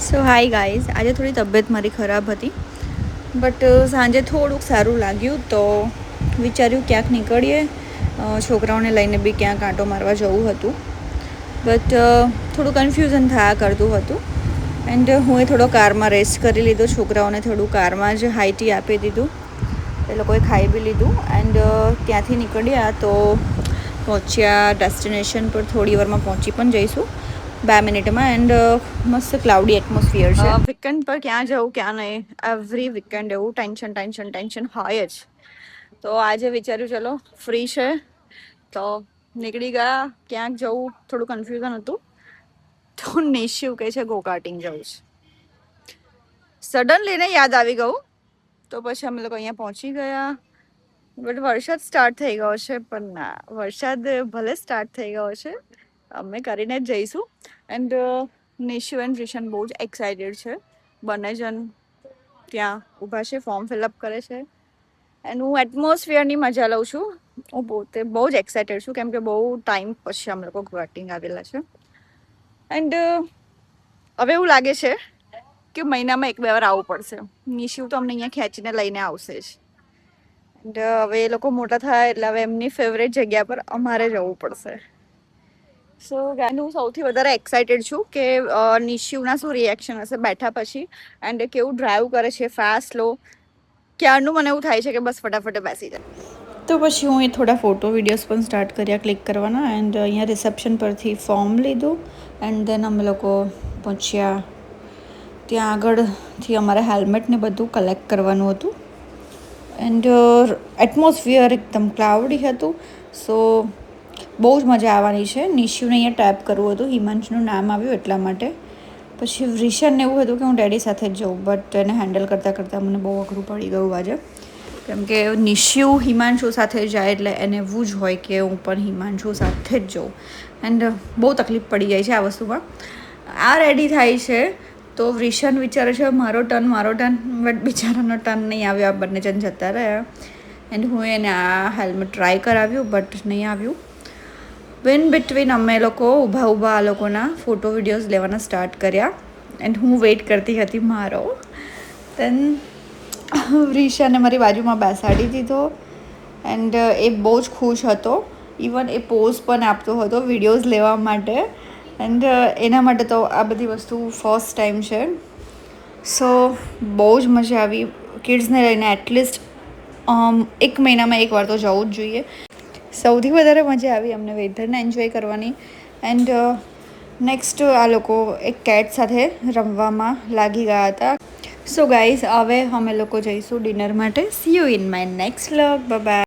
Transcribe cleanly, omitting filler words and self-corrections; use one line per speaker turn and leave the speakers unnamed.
સો hi guys, આજે થોડી તબિયત મારી ખરાબ હતી, બટ સાંજે થોડુંક સારું લાગ્યું તો વિચાર્યું ક્યાંક નીકળીએ. છોકરાઓને લઈને બી ક્યાંક આંટો મારવા જવું હતું, બટ થોડું કન્ફ્યુઝન થયા કરતું હતું. એન્ડ હું થોડો કારમાં રેસ્ટ કરી લીધો, છોકરાઓને થોડું કારમાં જ હાઈ ટી આપી દીધું, એ લોકોએ ખાઈ બી લીધું. એન્ડ ત્યાંથી નીકળ્યા તો પહોંચ્યા ડેસ્ટિનેશન પર. થોડી વારમાં પહોંચી પણ જઈશું, 2 મિનિટમાં. એન્ડ મસ્ત ક્લાઉડી એટમોસ્ફિયર છે. વીકેન્ડ પર ક્યાં જવું ક્યાં નહીં, એવરી વીકેન્ડ એવું ટેન્શન હોય જ. તો આજે વિચાર્યું ચલો ફ્રી છે તો નીકળી ગયા. ક્યાંક જવું થોડું કન્ફ્યુઝન હતું, તો નિશિવ કહે છે ગોકાર્ટિંગ જવું છે. સડનલી ને યાદ આવી ગયું, તો પછી અમે લોકો અહીંયા પહોંચી ગયા. બટ વરસાદ સ્ટાર્ટ થઈ ગયો છે, પણ ના, વરસાદ ભલે સ્ટાર્ટ થઈ ગયો છે, અમે કરીને જ જઈશું. એન્ડ નિશુ એન્ડ રિશન બહુ જ એક્સાઇટેડ છે. બંને જણ ત્યાં ઊભા છે, ફોર્મ ફિલઅપ કરે છે. એન્ડ હું એટમોસ્ફિયરની મજા લઉં છું. હું પોતે બહુ જ એક્સાઇટેડ છું, કેમ કે બહુ ટાઈમ પછી અમે લોકો ગોકાર્ટિંગ આવેલા છે. એન્ડ હવે એવું લાગે છે કે મહિનામાં 1-2 વાર આવવું પડશે. નિશિવ તો અમને અહીંયા ખેંચીને લઈને આવશે જ. એન્ડ હવે એ લોકો મોટા થાય એટલે હવે એમની ફેવરેટ જગ્યા પર અમારે જવું પડશે. સો હું સૌથી વધારે એક્સાઇટેડ છું કે નિશિવના શું રિએક્શન હશે બેઠા પછી, એન્ડ કેવું ડ્રાઈવ કરે છે, ફાસ્ટ સ્લો. ક્યારનું મને એવું થાય છે કે બસ ફટાફટ બેસી જાય. તો પછી હું થોડા ફોટો વિડીયોઝ પણ સ્ટાર્ટ કર્યા ક્લિક કરવાના. એન્ડ અહીંયા રિસેપ્શન પરથી ફોર્મ લીધું. એન્ડ દેન અમે લોકો પહોંચ્યા. ત્યાં આગળથી અમારે હેલ્મેટ ને બધું કલેક્ટ કરવાનું હતું. એન્ડ એટમોસ્ફિયર એકદમ ક્લાઉડી હતું, સો બહુ જ મજા આવવાની છે. નિશિવને અહીંયા ટેપ કરવું હતું, હિમાંશુનું નામ આવ્યું એટલા માટે. પછી રિશનને એવું હતું કે હું ડેડી સાથે જ જાઉં, બટ એને હેન્ડલ કરતાં કરતાં મને બહુ અઘરું પડી ગયું આજે, કેમ કે નિશિવ હિમાંશુ સાથે જાય એટલે એને એવું જ હોય કે હું પણ હિમાંશુ સાથે જ જાઉં. એન્ડ બહુ તકલીફ પડી જાય છે આ વસ્તુમાં. આ રેડી થાય છે તો રિશન વિચારે છે મારો ટર્ન, બટ બિચારાનો ટર્ન નહીં આવ્યો. આ બંને જણ જતા રહ્યા. એન્ડ હું એને આ હેલ્મેટ ટ્રાય કરાવ્યું, બટ નહીં આવ્યું. ઇન બિટવીન અમે લોકો ઊભા આ લોકોના ફોટો વિડીયોઝ લેવાના સ્ટાર્ટ કર્યા. એન્ડ હું વેઇટ કરતી હતી મારો. દેન રિશાને મારી બાજુમાં બેસાડી દીધો. એન્ડ એ બહુ જ ખુશ હતો. ઇવન એ પોઝ પણ આપતો હતો વિડીયોઝ લેવા માટે. એન્ડ એના માટે તો આ બધી વસ્તુ ફર્સ્ટ ટાઈમ છે. સો બહુ જ મજા આવી. કિડ્સને લઈને એટલીસ્ટ 1 મહિનામાં 1 વાર તો જવું જ જોઈએ. સૌથી વધારે મજા આવી અમને વેધરને એન્જોય કરવાની. એન્ડ નેક્સ્ટ આ લોકો એક કેટ સાથે રમવામાં લાગી ગયા હતા. સો ગાઈઝ, હવે અમે લોકો જઈશું ડિનર માટે. C you in my next vlog. Bye bye.